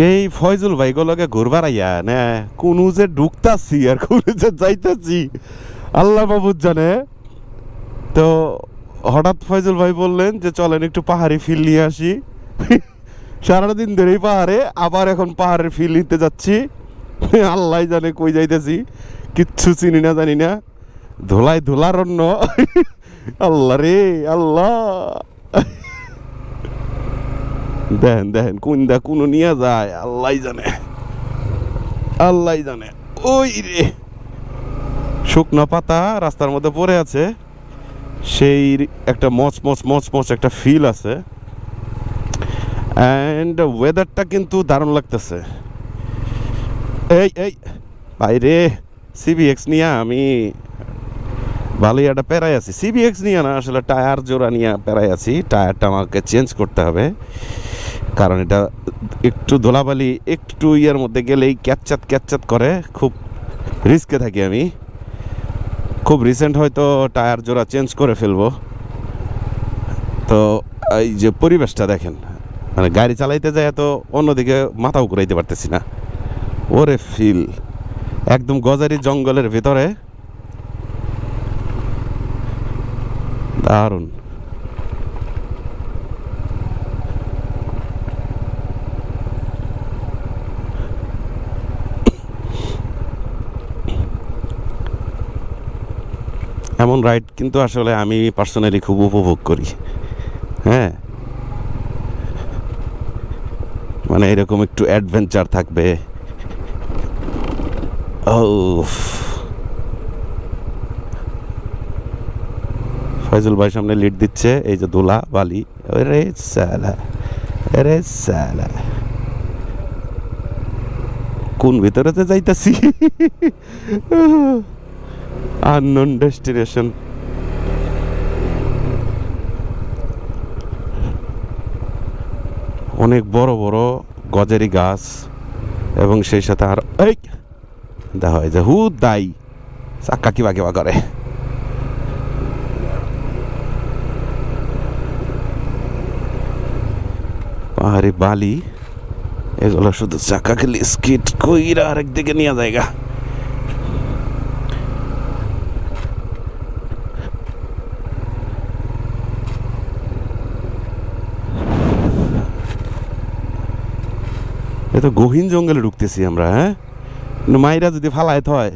এই ফয়জুল ভাই গুলোকে ঘুরবার আইয়া না কোন যে ঢুকতাছি আর কোন যে যাইতাছি আল্লাহ বাবুর জানে। তো হঠাৎ ফয়জুল ভাই বললেন যে চলেন একটু পাহাড়ি ফিল নিয়ে আসি। সারাদিন ধরেই পাহাড়ে, আবার এখন পাহাড়ের ফিল নিতে যাচ্ছি। আল্লাহ জানে কই যাইতেছি, কিচ্ছু চিনি না জানি না, ধোলায় ধোলারণ্য। আল্লাহ রে আল্লাহ, দেখেন দেখেন কোনটা কোনো নিয়ে যায় আল্লাহ জানে, আল্লাহ জানে। ওই রে শুকনো পাতা রাস্তার মধ্যে পড়ে আছে, সেই একটা মচ মচ মচ মচ একটা ফিল আছে। অ্যান্ড ওয়েদারটা কিন্তু দারুণ লাগতেছে। এই এই বাইরে সিবিএক্স নিয়ে আমি ভালোই একটা প্যারাই আছি। সিবিএক্স নিয়ে না, আসলে টায়ার জোড়া নিয়ে প্যারাই আছি। টায়ারটা আমাকে চেঞ্জ করতে হবে, কারণ এটা একটু ধুলাবালি একটু ইয়ের মধ্যে গেলেই ক্যাচচাত ক্যাচচাত করে, খুব রিস্কে থাকি আমি। খুব রিসেন্ট হয়তো টায়ার জোড়া চেঞ্জ করে ফেলবো। তো এই যে পরিবেশটা দেখেন, মানে গাড়ি চালাইতে যায় তো অন্যদিকে মাথাও ঘুরাইতে পারতেছি না। ওরে ফিল একদম গজারি জঙ্গলের ভিতরে, দারুণ। এমন রাইড কিন্তু আসলে আমি পার্সোনালি খুব উপভোগ করি। হ্যাঁ, মানে এরকম একটু অ্যাডভেঞ্চার থাকবে। ও ফয়জুল ভাই সামনে লিড দিচ্ছে, এই যে ধুলা বালি। রে সালা, রে সালা, কোন ভিতরেতে যাইতাছি, আননোন ডেস্টিনেশন। অনেক বড় বড় গজারি গাছ, এবং সেই সাথে আর এই দেখা হয় যে হু দাই চাক্কা কিবা কিবা করে। পাহাড়ি বালি এগুলো শুধু চাকা খেলে স্কিট কইরা আরেক দিকে নিয়ে জায়গা। এত গহীন জঙ্গলে ঢুকতেছি আমরা। হ্যাঁ, মাইরা যদি ফালায় হয়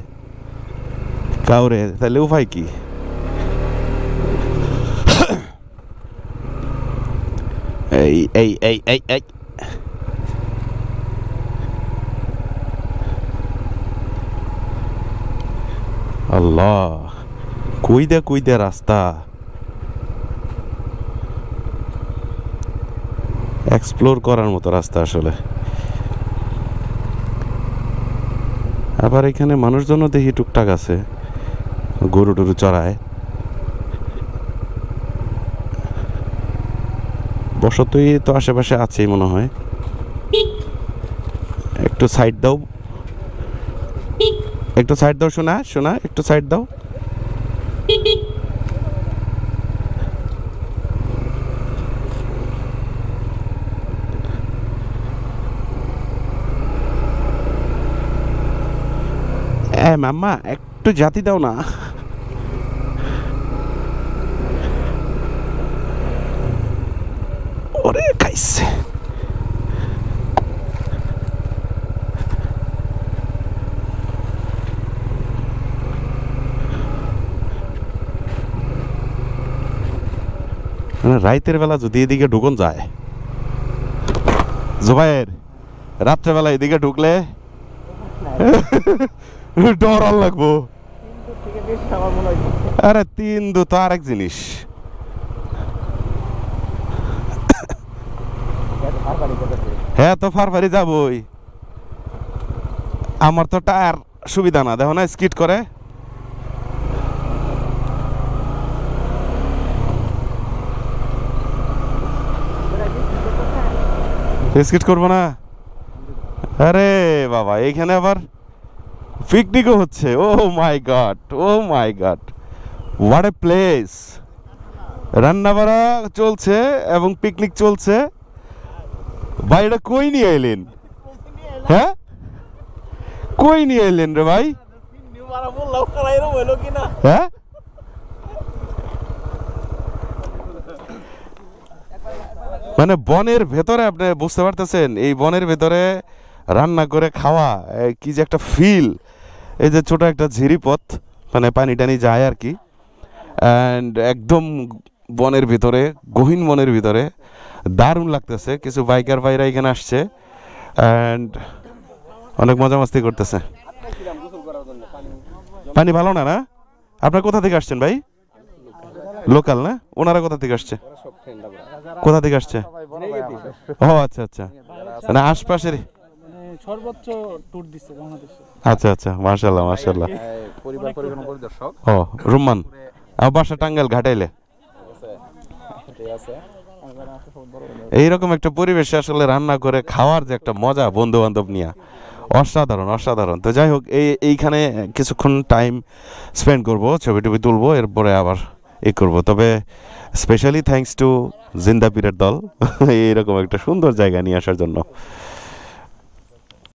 কাউরে, তাহলে উপায় কি? এই এই এই এই এই আল্লাহ, কই দে রাস্তা, এক্সপ্লোর করার মতো রাস্তা আসলে। আবার এখানে মানুষজনও দেখি টুকটাক আছে, গরু টরু চড়ায়। বসতই তো আশেপাশে আছেই মনে হয়। একটু সাইড দাও, একটু সাইড দাও, শোনা শোনা, একটু সাইড দাও। মাম্মা একটু জাতি দাও না। ওরে খাইছে। রাইতের বেলা যদি এদিকে ঢুকন যায়, জুবাইর রাত্রেবেলা এদিকে ঢুকলে ডর লাগবো। আরে 3-2 তো আরেক জিনিস। হ্যাঁ, তো ফারফারি যাবই। আমার তো টায়ার সুবিধা না, দেখো না স্কিড করে। স্কিড করবো না? আরে বাবা, এইখানে আবার পিকনিকও হচ্ছে। Oh my god, oh my god, what a place. রান্না বাড়া চলছে এবং পিকনিক চলছে। ভাই এটা কই নিয়ে এলেন? হ্যাঁ কই নিয়ে এলেন রে ভাই হ্যাঁ মানে বনের ভেতরে আপনি বুঝতে পারতেছেন এই বনের ভেতরে রান্না করে খাওয়া কি যে একটা ফিল এই যে ছোট একটা ঝিরিপথ মানে পানি টানি যায় আর কি অ্যান্ড একদম বনের ভিতরে গহীন বনের ভিতরে দারুণ লাগতেছে কিছু বাইকার ভাইরা এখানে আসছে অ্যান্ড অনেক মজা মাস্তি করতেছে পানি ভালো না না আপনার কোথা থেকে আসছেন ভাই লোকাল না ওনারা কোথা থেকে আসছে কোথা থেকে আসছে ও আচ্ছা আচ্ছা মানে আশপাশের সর্বোচ্চ ট্যুর দিচ্ছে বাংলাদেশে আচ্ছা আচ্ছা মাশাআল্লাহ মাশাআল্লাহ পরিবার পরিজন পরিদর্শক ও রুম্মান আমার বাসা টাঙ্গাইল ঘাটাইলে এইরকম একটা পরিবেশে আসলে রান্না করে খাওয়ার যে একটা মজা বন্ধু বান্ধব নিয়ে অসাধারণ অসাধারণ তো যাই হোক এইখানে কিছুক্ষণ টাইম স্পেন্ড করব ছবি টবি তুলবো এরপরে আবার করব তবে স্পেশালি থ্যাঙ্কস টু জিন্দা পীরের দল এইরকম একটা সুন্দর জায়গা নিয়ে আসার জন্য